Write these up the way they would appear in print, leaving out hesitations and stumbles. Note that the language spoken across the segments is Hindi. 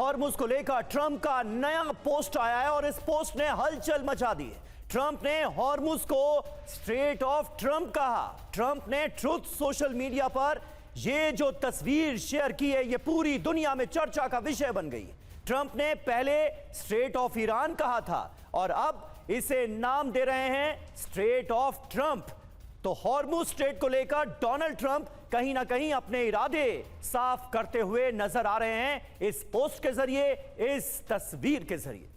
हॉर्मुज को लेकर ट्रंप का नया पोस्ट आया है और इस पोस्ट ने हलचल मचा दी है। ट्रंप ने हॉर्मुज को स्ट्रेट ऑफ ट्रंप कहा। ट्रंप ने ट्रुथ सोशल मीडिया पर यह जो तस्वीर शेयर की है, यह पूरी दुनिया में चर्चा का विषय बन गई। ट्रंप ने पहले स्ट्रेट ऑफ ईरान कहा था और अब इसे नाम दे रहे हैं स्ट्रेट ऑफ ट्रंप। तो हॉर्मुज स्ट्रेट को लेकर डोनाल्ड ट्रंप कहीं ना कहीं अपने इरादे साफ करते हुए नजर आ रहे हैं इस पोस्ट के जरिए, इस तस्वीर के जरिए।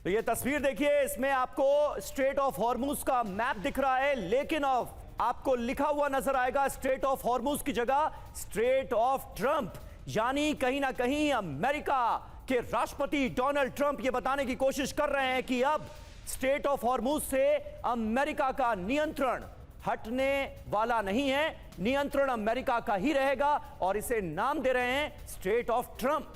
तो ये तस्वीर देखिए, इसमें आपको स्ट्रेट ऑफ हॉर्मुज का मैप दिख रहा है, लेकिन आपको लिखा हुआ नजर आएगा स्ट्रेट ऑफ हॉर्मुज की जगह स्ट्रेट ऑफ ट्रंप। यानी कहीं ना कहीं अमेरिका के राष्ट्रपति डोनाल्ड ट्रंप ये बताने की कोशिश कर रहे हैं कि अब स्ट्रेट ऑफ हॉर्मुज से अमेरिका का नियंत्रण हटने वाला नहीं है, नियंत्रण अमेरिका का ही रहेगा और इसे नाम दे रहे हैं स्ट्रेट ऑफ ट्रंप।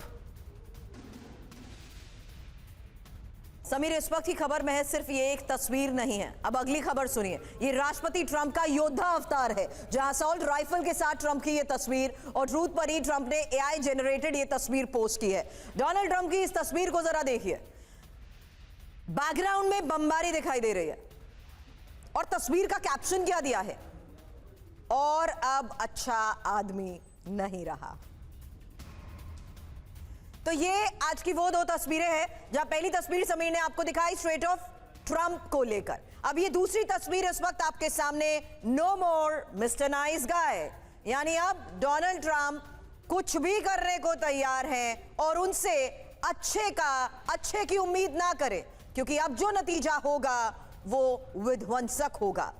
समीर, इस वक्त की खबर में है सिर्फ ये एक तस्वीर नहीं है। अब अगली खबर सुनिए। ये राष्ट्रपति ट्रंप का योद्धा अवतार है, जहां असॉल्ट राइफल के साथ ट्रंप की ये तस्वीर, और ट्रूथ पर ही ट्रंप ने एआई जनरेटेड ये तस्वीर पोस्ट की है। डोनाल्ड ट्रंप की इस तस्वीर को जरा देखिए। बैकग्राउंड में बमबारी दिखाई दे रही है और तस्वीर का कैप्शन क्या दिया है, और अब अच्छा आदमी नहीं रहा। तो ये आज की वो दो तस्वीरें हैं, जहां पहली तस्वीर समीर ने आपको दिखाई स्ट्रेट ऑफ ट्रंप को लेकर। अब ये दूसरी तस्वीर इस वक्त आपके सामने, नो मोर मिस्टर नाइस गाय। यानी अब डोनाल्ड ट्रंप कुछ भी करने को तैयार हैं और उनसे अच्छे की उम्मीद ना करें, क्योंकि अब जो नतीजा होगा वो विध्वंसक होगा।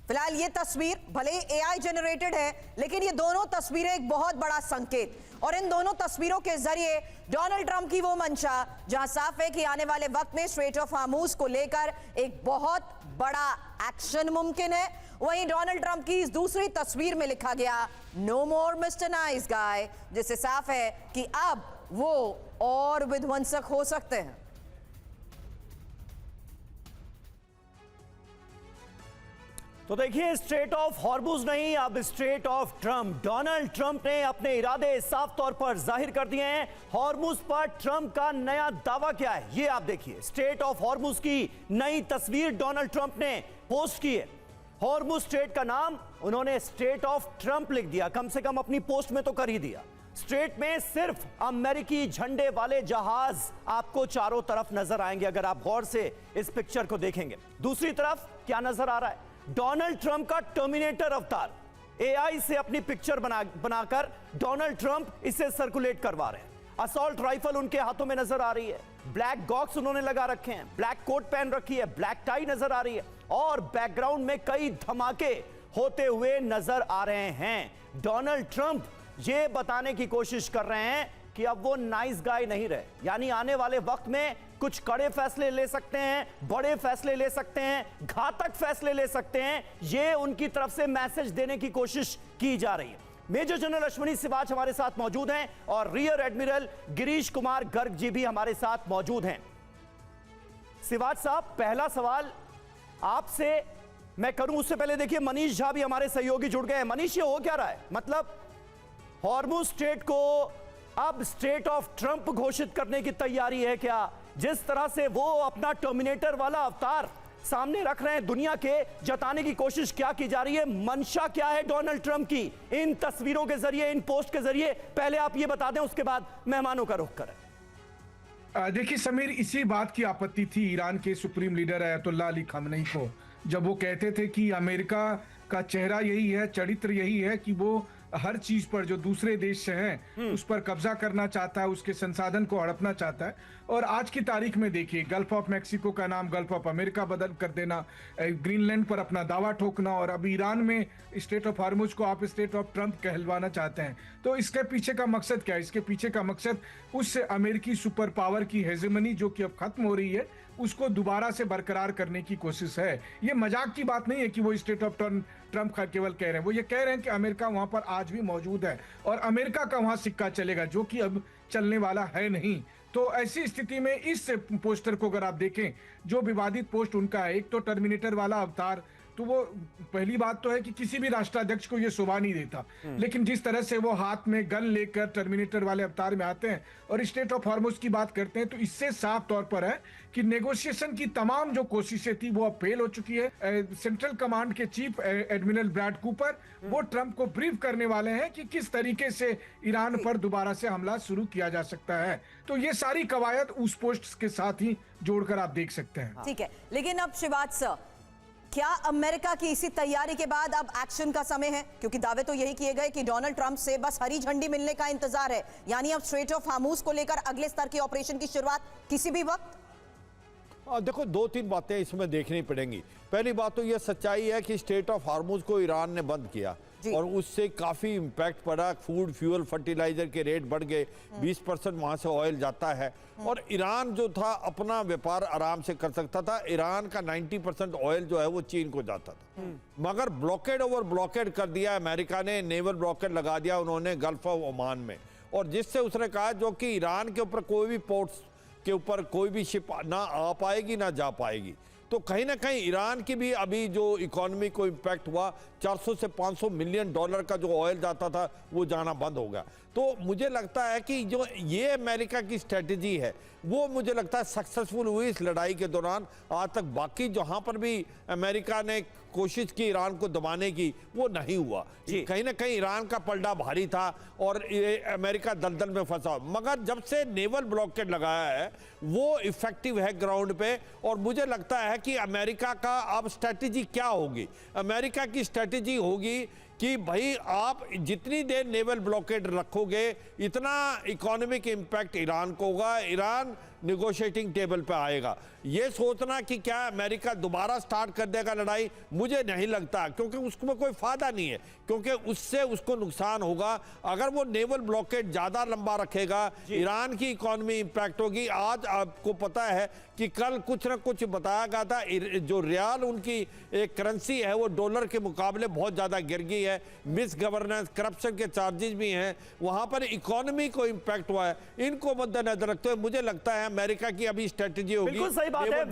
फिलहाल ये तस्वीर भले ही एआई जनरेटेड है, लेकिन ये दोनों तस्वीरें एक बहुत बड़ा संकेत, और इन दोनों तस्वीरों के जरिए डोनाल्ड ट्रंप की वो मंशा जहां साफ है कि आने वाले वक्त में स्ट्रेट ऑफ हॉर्मुज को लेकर एक बहुत बड़ा एक्शन मुमकिन है। वहीं डोनाल्ड ट्रंप की इस दूसरी तस्वीर में लिखा गया नो मोर मिस्टर नाइस गाय, जिससे साफ है कि अब वो और विध्वंसक हो सकते हैं। तो देखिए, स्ट्रेट ऑफ हॉर्मुज नहीं, अब straight of Trump. Donald Trump ने अपने इरादे साफ तौर पर जाहिर कर दिए हैं। हॉर्मुज पर ट्रंप का नया दावा क्या है, ये आप देखिए। स्ट्रेट ऑफ हॉर्मुज की नई तस्वीर डोनाल्ड ट्रंप ने पोस्ट की है। हॉर्मुज स्ट्रेट का नाम उन्होंने स्ट्रेट ऑफ ट्रंप लिख दिया, कम से कम अपनी पोस्ट में तो कर ही दिया। स्ट्रेट में सिर्फ अमेरिकी झंडे वाले जहाज आपको चारों तरफ नजर आएंगे अगर आप गौर से इस पिक्चर को देखेंगे। दूसरी तरफ क्या नजर आ रहा है, डोनाल्ड ट्रंप का टर्मिनेटर अवतार। एआई से अपनी पिक्चर बनाकर डोनाल्ड ट्रंप इसे सर्कुलेट करवा रहे हैं। असॉल्ट राइफल उनके हाथों में नजर आ रही है, ब्लैक गॉग्स उन्होंने लगा रखे हैं, ब्लैक कोट पहन रखी है, ब्लैक टाई नजर आ रही है, और बैकग्राउंड में कई धमाके होते हुए नजर आ रहे हैं। डोनाल्ड ट्रंप ये बताने की कोशिश कर रहे हैं कि अब वो नाइस गाय नहीं रहे, यानी आने वाले वक्त में कुछ कड़े फैसले ले सकते हैं, बड़े फैसले ले सकते हैं, घातक फैसले ले सकते हैं। ये उनकी तरफ से मैसेज देने की कोशिश की जा रही है। मेजर जनरल अश्विनी सिवाच हमारे साथ मौजूद हैं और रियर एडमिरल गिरीश कुमार गर्ग जी भी हमारे साथ मौजूद हैं। सिवाच साहब, पहला सवाल आपसे मैं करूं उससे पहले देखिए मनीष झा भी हमारे सहयोगी जुड़ गए हैं। मनीष, ये हो क्या रहा है, मतलब हॉर्मुज स्ट्रेट को अब स्ट्रेट ऑफ ट्रंप घोषित करने की तैयारी है क्या? जिस तरह से वो अपना टर्मिनेटर वाला अवतार सामने रख रहे हैं दुनिया के, जताने की कोशिश क्या की जा रही है, मंशा क्या है डोनाल्ड ट्रंप की इन तस्वीरों के जरिए, इन पोस्ट के जरिए? पहले आप ये बता दें, उसके बाद मेहमानों का रुख करें। देखिए समीर, इसी बात की आपत्ति थी ईरान के supreme leader Ayatollah Ali Khamenei को, जब वो कहते थे कि अमेरिका का चेहरा यही है, चरित्र यही है कि वो हर चीज पर जो दूसरे देश से हैं उस पर कब्जा करना चाहता है, उसके संसाधन को हड़पना चाहता है। और आज की तारीख में देखिए, गल्फ ऑफ मैक्सिको का नाम गल्फ ऑफ अमेरिका बदल कर देना, ग्रीनलैंड पर अपना दावा ठोकना, और अब ईरान में स्ट्रेट ऑफ हॉर्मुज को आप स्ट्रेट ऑफ ट्रंप कहलवाना चाहते हैं। तो इसके पीछे का मकसद क्या है? इसके पीछे का मकसद उस अमेरिकी सुपर पावर की हेजेमनी जो कि अब खत्म हो रही है, उसको दोबारा से बरकरार करने की कोशिश है। ये मजाक की बात नहीं है कि वो स्ट्रेट ऑफ ट्रंप का केवल कह रहे हैं, वो ये कह रहे हैं कि अमेरिका वहां पर आज भी मौजूद है और अमेरिका का वहां सिक्का चलेगा, जो कि अब चलने वाला है नहीं। तो ऐसी स्थिति में इस पोस्टर को अगर आप देखें, जो विवादित पोस्ट उनका है, एक तो टर्मिनेटर वाला अवतार, तो वो पहली बात तो है कि किसी भी राष्ट्राध्यक्ष को ये शोभा नहीं देता, लेकिन जिस तरह से वो हाथ में गन लेकर टर्मिनेटर वाले अवतार में आते हैं और स्ट्रेट ऑफ हॉर्मुज की बात करते हैं, तो इससे साफ तौर पर है कि नेगोशिएशन की तमाम जो कोशिशें थी वो अब फेल हो चुकी है। सेंट्रल कमांड के चीफ एडमिरल ब्रैड कूपर वो ट्रंप को ब्रीफ करने वाले हैं कि किस तरीके से ईरान पर दोबारा से हमला शुरू किया जा सकता है। तो ये सारी कवायद उस पोस्ट के साथ ही जोड़कर आप देख सकते हैं। ठीक है, लेकिन अब श्रीवास्तव, क्या अमेरिका की इसी तैयारी के बाद अब एक्शन का समय है? क्योंकि दावे तो यही किए गए कि डोनाल्ड ट्रंप से बस हरी झंडी मिलने का इंतजार है, यानी अब स्ट्रेट ऑफ हार्मुज को लेकर अगले स्तर के ऑपरेशन की शुरुआत किसी भी वक्त। देखो, दो तीन बातें इसमें देखनी पड़ेंगी। पहली बात तो यह सच्चाई है कि स्ट्रेट ऑफ हार्मुज को ईरान ने बंद किया और उससे काफ़ी इम्पैक्ट पड़ा। फूड, फ्यूल, फर्टिलाइजर के रेट बढ़ गए, 20% वहाँ से ऑयल जाता है और ईरान जो था अपना व्यापार आराम से कर सकता था। ईरान का 90% ऑयल जो है वो चीन को जाता था, मगर ब्लॉकेड ओवर ब्लॉकेड कर दिया अमेरिका ने, नेवल ब्लॉकेड लगा दिया उन्होंने गल्फ ऑफ ओमान में, और जिससे उसने कहा जो कि ईरान के ऊपर कोई भी पोर्ट्स के ऊपर कोई भी शिप ना आ पाएगी ना जा पाएगी। तो कहीं ना कहीं ईरान की भी अभी जो इकोनॉमी को इम्पैक्ट हुआ, 400 से 500 मिलियन डॉलर का जो ऑयल जाता था वो जाना बंद हो गया। तो मुझे लगता है कि जो ये अमेरिका की स्ट्रेटजी है वो मुझे लगता है सक्सेसफुल हुई इस लड़ाई के दौरान। आज तक बाकी जहां पर भी अमेरिका ने कोशिश की ईरान को दबाने की, वो नहीं हुआ। कहीं ना कहीं ईरान का पलड़ा भारी था और अमेरिका दलदल में फंसा। मगर जब से नेवल ब्लॉकेड लगाया है वो इफेक्टिव है ग्राउंड पे, और मुझे लगता है कि अमेरिका का अब स्ट्रेटजी क्या होगी। अमेरिका की स्ट्रेटजी होगी कि भाई आप जितनी देर नेवल ब्लॉकेड रखोगे इतना इकोनॉमिक इम्पैक्ट ईरान को होगा, ईरान निगोशिएटिंग टेबल पे आएगा। ये सोचना कि क्या अमेरिका दोबारा स्टार्ट कर देगा लड़ाई, मुझे नहीं लगता, क्योंकि उसमें कोई फायदा नहीं है, क्योंकि उससे उसको नुकसान होगा। अगर वो नेवल ब्लॉकेड ज्यादा लंबा रखेगा, ईरान की इकोनॉमी इंपैक्ट होगी। आज आपको पता है कि कल कुछ ना कुछ बताया गया था, जो रियाल उनकी एक करेंसी है वो डॉलर के मुकाबले बहुत ज्यादा गिर गई है। मिस गवर्नेंस, करप्शन के चार्जेस भी हैं, वहां पर इकोनॉमी को इंपैक्ट हुआ है। इनको मद्देनजर रखते हुए मुझे लगता है अमेरिका की अभी स्ट्रेटजी होगी। बिल्कुल सही बात है।